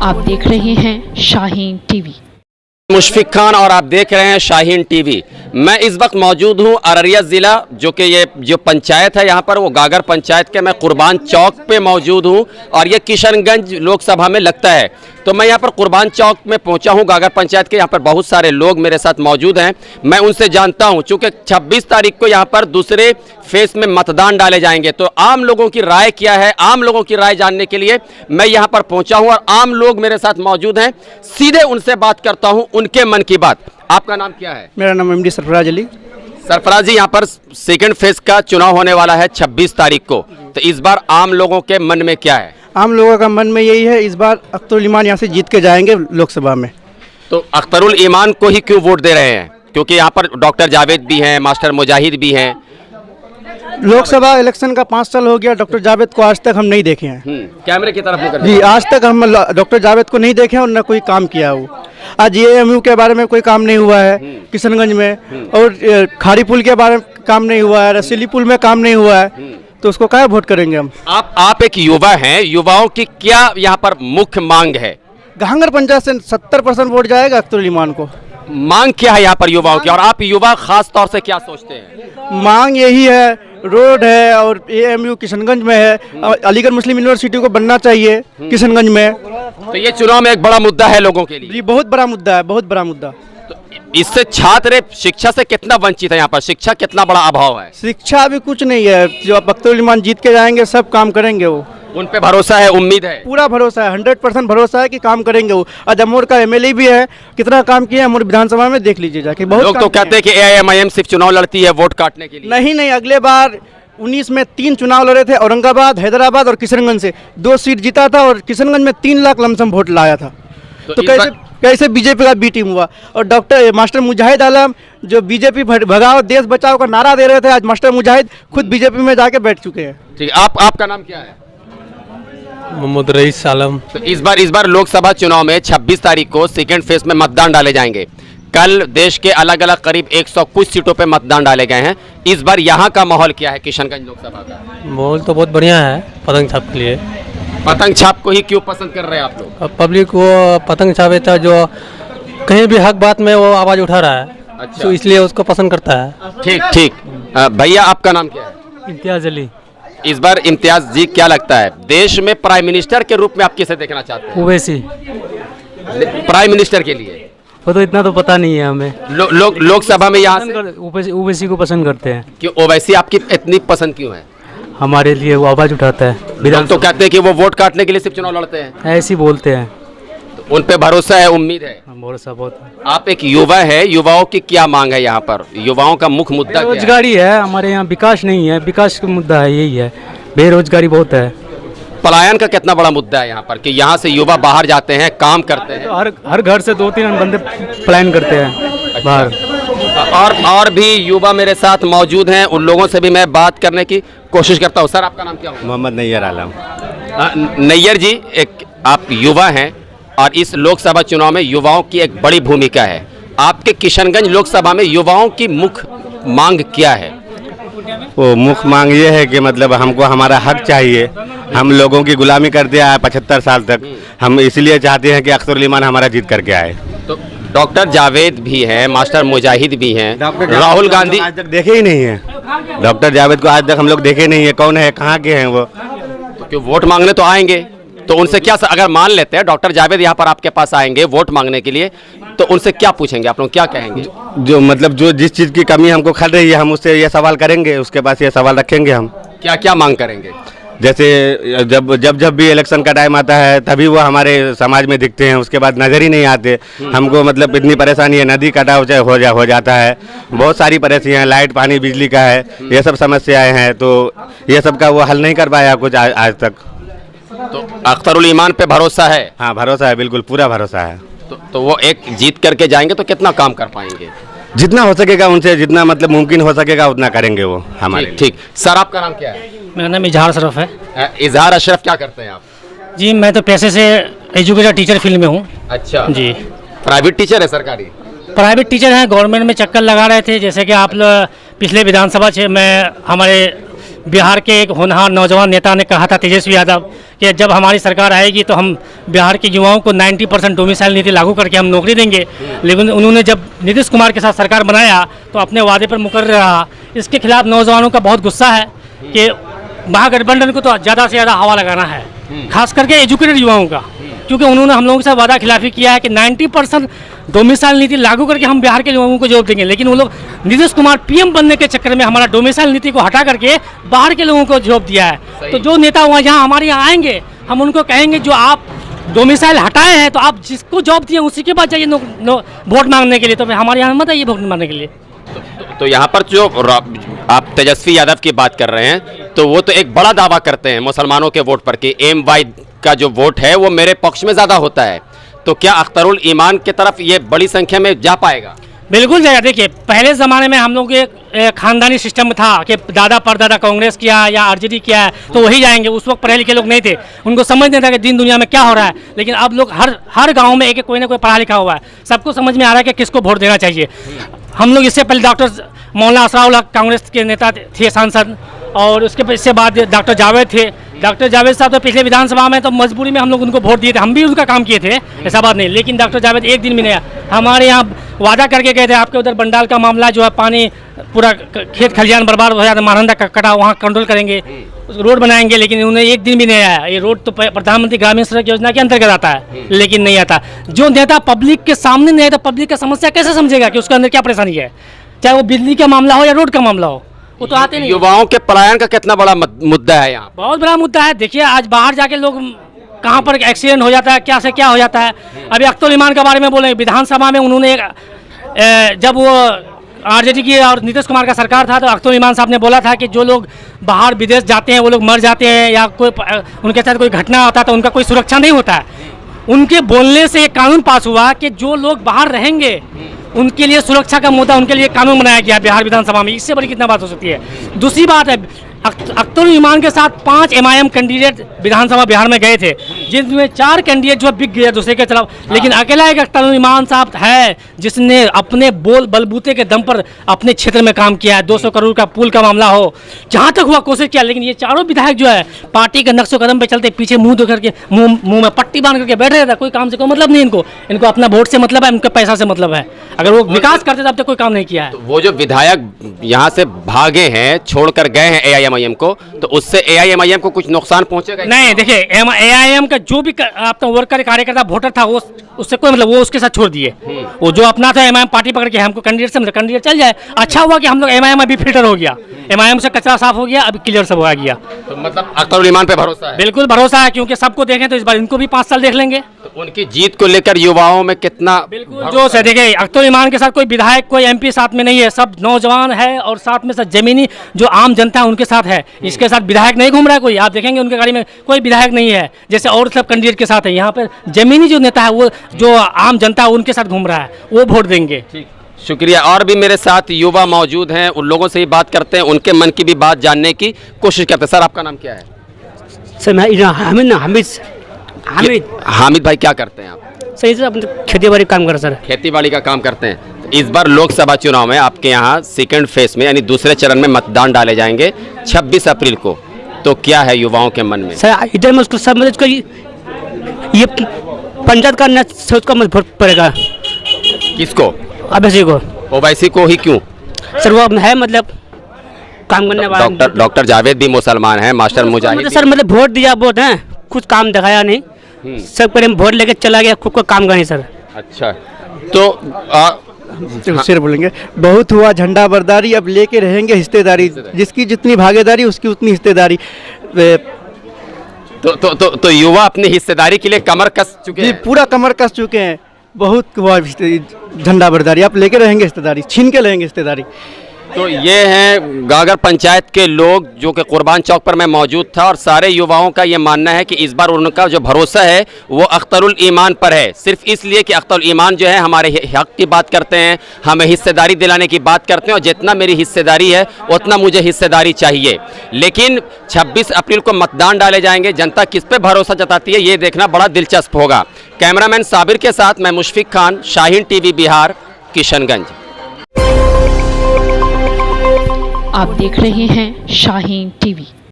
आप देख रहे हैं शाहीन टीवी। मुशफिक खान और आप देख रहे हैं शाहीन टीवी। मैं इस वक्त मौजूद हूं अररिया ज़िला, जो कि ये जो पंचायत है यहाँ पर वो गागर पंचायत के, मैं कुर्बान चौक पे मौजूद हूं और ये किशनगंज लोकसभा में लगता है। तो मैं यहाँ पर कुर्बान चौक में पहुँचा हूँ गागर पंचायत के। यहाँ पर बहुत सारे लोग मेरे साथ मौजूद हैं, मैं उनसे जानता हूँ। चूँकि 26 तारीख को यहाँ पर दूसरे फेस में मतदान डाले जाएंगे, तो आम लोगों की राय क्या है, आम लोगों की राय जानने के लिए मैं यहाँ पर पहुँचा हूँ और आम लोग मेरे साथ मौजूद हैं। सीधे उनसे बात करता हूँ, उनके मन की बात। आपका नाम क्या है? मेरा नाम एमडी सरफराज अली। सरफराज जी, यहाँ पर सेकंड फेज का चुनाव होने वाला है 26 तारीख को, तो इस बार आम लोगों के मन में क्या है? आम लोगों का मन में यही है, इस बार अख्तरुल ईमान यहाँ से जीत के जाएंगे लोकसभा में। तो अख्तरुल ईमान को ही क्यों वोट दे रहे हैं? क्योंकि यहाँ पर डॉक्टर जावेद भी हैं, मास्टर मुजाहिद भी हैं। लोकसभा इलेक्शन का 5 साल हो गया, डॉक्टर जावेद को आज तक हम नहीं देखे हैं। कैमरे की तरफ मुकर जी, आज तक हम डॉक्टर जावेद को नहीं देखे और न कोई काम किया हो। आज एएमयू के बारे में कोई काम नहीं हुआ है किशनगंज में, और खाड़ी पुल के बारे में काम नहीं हुआ है, रसीली पुल में काम नहीं हुआ है, तो उसको क्या वोट करेंगे हम? आप एक युवा हैं, युवाओं की क्या यहाँ पर मुख्य मांग है? गागर पंचायत से 70% वोट जाएगा अख्तरुल ईमान को। मांग क्या है यहाँ पर युवाओं की, और आप युवा खास तौर से क्या सोचते हैं? मांग यही है, रोड है और एएमयू किशनगंज में है, अलीगढ़ मुस्लिम यूनिवर्सिटी को बनना चाहिए किशनगंज में। तो ये चुनाव में एक बड़ा मुद्दा है लोगों के लिए। जी, बहुत बड़ा मुद्दा है, बहुत बड़ा मुद्दा। तो इससे छात्र शिक्षा से कितना वंचित है? यहाँ पर शिक्षा कितना बड़ा अभाव है? शिक्षा अभी कुछ नहीं है, जो अख्तरुल ईमान जीत के जाएंगे सब काम करेंगे वो। उन पे भरोसा है, उम्मीद है? पूरा भरोसा है, 100% भरोसा है कि काम करेंगे वो। आज अमोर का एमएलए भी है, कितना काम किया अमोर विधानसभा में, देख लीजिए जाके। बहुत लोग तो कहते हैं कि एआईएमआईएम सिर्फ चुनाव लड़ती है वोट काटने के लिए। नहीं, अगले बार 19 में 3 चुनाव लड़े थे, औरंगाबाद, हैदराबाद और किशनगंज से 2 सीट जीता था और किशनगंज में 3 लाख लमसम वोट लाया था। तो कैसे बीजेपी का बी टीम हुआ? और डॉक्टर मास्टर मुजाहिद आलम जो बीजेपी भगाओ देश बचाओ का नारा दे रहे थे, आज मास्टर मुजाहिद खुद बीजेपी में जाके बैठ चुके हैं। ठीक, आपका नाम क्या है? मोहम्मद रईस आलम। तो इस बार लोकसभा चुनाव में 26 तारीख को सेकेंड फेज में मतदान डाले जाएंगे। कल देश के अलग अलग करीब 100 कुछ सीटों पे मतदान डाले गए हैं। इस बार यहाँ का माहौल क्या है किशनगंज लोकसभा का? माहौल तो बहुत बढ़िया है पतंग छाप के लिए। पतंग छाप को ही क्यों पसंद कर रहे हैं आप लोग? अब पब्लिक वो पतंग छापेता जो कहीं भी हक बात में वो आवाज़ उठा रहा है। अच्छा। तो इसलिए उसको पसंद करता है। ठीक। भैया, आपका नाम क्या है? इम्तियाज अली। इस बार इम्तियाज जी, क्या लगता है देश में प्राइम मिनिस्टर के रूप में आप किसे देखना चाहते हैं? ओवैसी। प्राइम मिनिस्टर के लिए वो तो इतना तो पता नहीं है हमें। लोकसभा में यहाँ से ओवैसी को पसंद करते हैं। क्यों ओवैसी आपकी इतनी पसंद क्यों है? हमारे लिए वो आवाज़ उठाता है। लोग तो कहते हैं कि वो वोट काटने के लिए सिर्फ चुनाव लड़ते हैं। ऐसे ही बोलते हैं। तो उन पे भरोसा है, उम्मीद है? भरोसा बहुत है। आप एक युवा है, युवाओं की क्या मांग है यहाँ पर? युवाओं का मुख्य मुद्दा क्या है? बेरोजगारी है हमारे यहाँ, विकास नहीं है, विकास का मुद्दा है, यही है। बेरोजगारी बहुत है। पलायन का कितना बड़ा मुद्दा है यहाँ पर कि यहाँ से युवा बाहर जाते हैं, काम करते हैं? तो हर घर से 2-3 बंदे प्लान करते हैं बाहर। और भी युवा मेरे साथ मौजूद हैं, उन लोगों से भी मैं बात करने की कोशिश करता हूँ। सर, आपका नाम क्या होगा? मोहम्मद नैयर आलम। नैयर जी, आप युवा हैं और इस लोकसभा चुनाव में युवाओं की एक बड़ी भूमिका है। आपके किशनगंज लोकसभा में युवाओं की मुख्य मांग क्या है? वो मुख्य मांग ये है कि मतलब हमको हमारा हक चाहिए। हम लोगों की गुलामी कर दिया है 75 साल तक। हम इसलिए चाहते हैं कि अख्तरुल ईमान हमारा जीत करके आए। तो डॉक्टर जावेद भी हैं, मास्टर मुजाहिद भी हैं, राहुल गांधी आज तक देखे ही नहीं है। डॉक्टर जावेद को आज तक हम लोग देखे नहीं है, कौन है, कहाँ के हैं वो? तो क्यों वोट मांगने तो आएंगे, तो उनसे क्या अगर मान लेते हैं डॉक्टर जावेद यहाँ पर आपके पास आएंगे वोट मांगने के लिए, तो उनसे क्या पूछेंगे आप लोग, क्या कहेंगे? जो मतलब जो जिस चीज़ की कमी हमको खल रही है, हम उससे ये सवाल करेंगे, उसके पास ये सवाल रखेंगे। हम क्या मांग करेंगे? जैसे जब भी इलेक्शन का टाइम आता है तभी वो हमारे समाज में दिखते हैं, उसके बाद नज़र ही नहीं आते। हमको मतलब इतनी परेशानी है, नदी कटाव हो जाता है, बहुत सारी परेशानियाँ हैं, लाइट पानी बिजली का है, ये सब समस्याएं हैं। तो ये सब का वो हल नहीं कर पाया कुछ आज तक। तो अख्तरुल ईमान पे भरोसा है? हाँ, भरोसा है, बिल्कुल पूरा भरोसा है। तो वो एक जीत करके जाएंगे तो कितना काम कर पाएंगे? जितना हो सकेगा उनसे, जितना मतलब मुमकिन हो सकेगा उतना करेंगे वो हमारे। ठीक। सर, आपका नाम क्या है? मेरा नाम इजहार अशरफ है। इजहार अशरफ, क्या करते हैं आप? जी, मैं तो पैसे से एजुकेटर टीचर फील्ड में हूँ। अच्छा जी। प्राइवेट टीचर है? सरकारी? प्राइवेट टीचर हैं, गवर्नमेंट में चक्कर लगा रहे थे। जैसे कि आप पिछले विधानसभा में हमारे बिहार के एक होनहार नौजवान नेता ने कहा था, तेजस्वी यादव, कि जब हमारी सरकार आएगी तो हम बिहार के युवाओं को 90% डोमिसाइल नीति लागू करके हम नौकरी देंगे। लेकिन उन्होंने जब नीतीश कुमार के साथ सरकार बनाया तो अपने वादे पर मुकर्रर रहा। इसके खिलाफ नौजवानों का बहुत गुस्सा है कि महागठबंधन को तो ज़्यादा से ज़्यादा हवा लगाना है, खास करके एजुकेटेड युवाओं का, क्योंकि उन्होंने हम लोगों से वादा खिलाफी किया है कि 90% डोमिसाइल नीति लागू करके हम बिहार के लोगों को जॉब देंगे। लेकिन वो लोग नीतीश कुमार पीएम बनने के चक्कर में हमारा डोमिसाइल नीति को हटा करके बाहर के लोगों को जॉब दिया है। तो जो नेता वहाँ यहाँ हमारे यहाँ आएंगे, हम उनको कहेंगे जो आप डोमिसाइल हटाए हैं तो आप जिसको जॉब दिए उसी के बाद जाइए वोट मांगने के लिए, तो फिर हमारे यहाँ मत आइए वोट मांगने के लिए। तो यहाँ पर जो आप तेजस्वी यादव की बात कर रहे हैं, तो वो तो एक बड़ा दावा करते हैं मुसलमानों के वोट पर कि MY का जो वोट है वो मेरे पक्ष में ज़्यादा होता है। तो क्या अख्तरुल ईमान की तरफ ये बड़ी संख्या में जा पाएगा? बिल्कुल जाएगा। देखिए, पहले ज़माने में हम लोग के खानदानी सिस्टम में था कि दादा परदादा कांग्रेस किया या RJD किया है तो वही जाएंगे। उस वक्त पढ़े लिखे लोग नहीं थे, उनको समझ नहीं था कि दिन दुनिया में क्या हो रहा है। लेकिन अब लोग हर गाँव में एक कोई ना कोई पढ़ा लिखा हुआ है, सबको समझ में आ रहा है कि किसको वोट देना चाहिए। हम लोग इससे पहले डॉक्टर मौलाना असराउल हक कांग्रेस के नेता थे, सांसद, और इसके बाद डॉक्टर जावेद थे। डॉक्टर जावेद साहब तो पिछले विधानसभा में तो मजबूरी में हम लोग उनको वोट दिए थे, हम भी उनका काम किए थे, ऐसा बात नहीं। लेकिन डॉक्टर जावेद एक दिन भी नहीं आया। हमारे यहाँ वादा करके गए थे आपके उधर बंडाल का मामला जो है, पानी पूरा खेत खलिहान बर्बाद हो जाता, महानंदा कटा, वहाँ कंट्रोल करेंगे, रोड बनाएंगे, लेकिन उन्हें एक दिन भी नहीं आया। ये रोड तो प्रधानमंत्री ग्रामीण सड़क योजना के अंतर्गत आता है, लेकिन नहीं आता। जो नेता पब्लिक के सामने नहीं आता, पब्लिक का समस्या कैसे समझेगा कि उसके अंदर क्या परेशानी है, चाहे वो बिजली का मामला हो या रोड का मामला हो, वो तो आते नहीं। युवाओं के पलायन का कितना बड़ा मुद्दा है यहाँ? बहुत बड़ा मुद्दा है। देखिए, आज बाहर जाके लोग कहाँ पर एक्सीडेंट हो जाता है, क्या से क्या हो जाता है। अभी अख्तरुल ईमान के बारे में बोले, विधानसभा में उन्होंने जब वो RJD की और नीतीश कुमार का सरकार था तो अख्तरुल ईमान साहब ने बोला था कि जो लोग बाहर विदेश जाते हैं वो लोग मर जाते हैं या कोई उनके साथ कोई घटना होता है तो उनका कोई सुरक्षा नहीं होता है। उनके बोलने से एक कानून पास हुआ कि जो लोग बाहर रहेंगे उनके लिए सुरक्षा का मुद्दा, उनके लिए कानून बनाया गया बिहार विधानसभा में। इससे बड़ी कितना बात हो सकती है। दूसरी बात है, अख्तरुल ईमान के साथ 5 MIM कैंडिडेट विधानसभा बिहार में गए थे, जिनमें 4 कैंडिडेट जो बिक गए दूसरे के खिलाफ, लेकिन अकेला एक अख्तरुल ईमान साहब है जिसने अपने बलबूते के दम पर अपने क्षेत्र में काम किया है। 200 करोड़ का पुल का मामला हो, जहाँ तक हुआ कोशिश किया। लेकिन ये चारों विधायक जो है पार्टी के नक्शो कदम पे चलते, पीछे मुंह धो करके मुंह में पट्टी बांध करके बैठे रहता। कोई काम से कोई मतलब नहीं इनको अपना वोट से मतलब है, उनके पैसा से मतलब है। अगर वो विकास करते तब तक कोई काम नहीं किया है। तो वो जो विधायक यहाँ से भागे हैं, छोड़कर गए हैं AIMIM को, तो उससे AIMIM को कुछ नुकसान पहुंचेगा? नहीं, देखिए, AIM का जो भी आपका वर्कर कार्यकर्ता वोटर था वो उससे कोई मतलब, वो उसके साथ छोड़ दिए। वो जो अपना था MIM पार्टी पकड़ के हमको कैंडिडेट से मतलब कैंडिडेट चल जाए। अच्छा हुआ कि हम लोग MIM अभी फिल्टर हो गया, MIM से कचरा साफ हो गया, अभी क्लियर सब हो गया। तो मतलब अख्तरुल ईमान पे भरोसा है? बिल्कुल भरोसा है, क्योंकि सबको देखें तो इस बार इनको भी 5 साल देख लेंगे। तो उनकी जीत को लेकर युवाओं में कितना बिल्कुल जोश है। देखिए, अख्तरुल ईमान के साथ कोई विधायक कोई MP साथ में नहीं है, सब नौजवान है और साथ में सब जमीनी जो आम जनता है उनके साथ है। इसके साथ विधायक नहीं घूम रहा है कोई, आप देखेंगे उनके गाड़ी में कोई विधायक नहीं है जैसे और सब कैंडिडेट के साथ है। यहाँ पर जमीनी जो नेता है वो जो आम जनता है उनके साथ घूम रहा है, वो वोट देंगे। शुक्रिया। और भी मेरे साथ युवा मौजूद हैं, उन लोगों से ही बात करते हैं, उनके मन की भी बात जानने की कोशिश करते हैं। सर, आपका नाम क्या है? सर मैं हामिद भाई, क्या करते हैं आप? सही सर, अपने खेती बाड़ी काम कर सर। खेती बाड़ी का काम करते हैं। इस बार लोकसभा चुनाव में आपके यहाँ सेकंड फेज में यानी दूसरे चरण में मतदान डाले जाएंगे 26 अप्रैल को, तो क्या है युवाओं के मन में? सर इधर में उसको सब मतलब ये पंचायत का उसका मत वोट पड़ेगा। किसको? ओवैसी को। ओवैसी को ही क्यों? सर वो है मतलब काम करने वाला। डॉक्टर जावेद भी मुसलमान हैं, मास्टर मुजाहिद। सर मतलब वोट दिया, वोट है, कुछ काम दिखाया नहीं, सब पर वोट लेके चला गया, खुद को काम करनी सर। अच्छा, तो सिर बोलेंगे बहुत हुआ झंडा बरदारी, अब लेके रहेंगे हिस्सेदारी, जिसकी जितनी भागीदारी उसकी उतनी हिस्सेदारी। तो युवा अपनी हिस्सेदारी के लिए कमर कस चुके हैं। पूरा कमर कस चुके हैं। बहुत हुआ झंडा बरदारी, आप लेके रहेंगे हिस्सेदारी, छीन के रहेंगे हिस्सेदारी। तो ये हैं गागर पंचायत के लोग जो कि कुर्बान चौक पर मैं मौजूद था, और सारे युवाओं का ये मानना है कि इस बार उनका जो भरोसा है वो अख्तरुल ईमान पर है, सिर्फ इसलिए कि अख्तरुल ईमान जो है हमारे हक की बात करते हैं, हमें हिस्सेदारी दिलाने की बात करते हैं, और जितना मेरी हिस्सेदारी है उतना मुझे हिस्सेदारी चाहिए। लेकिन 26 अप्रैल को मतदान डाले जाएंगे, जनता किस पे भरोसा जताती है ये देखना बड़ा दिलचस्प होगा। कैमरामैन साबिर के साथ मैं मुशफिक खान, शाहीन TV बिहार, किशनगंज। आप देख रहे हैं शाहीन टीवी।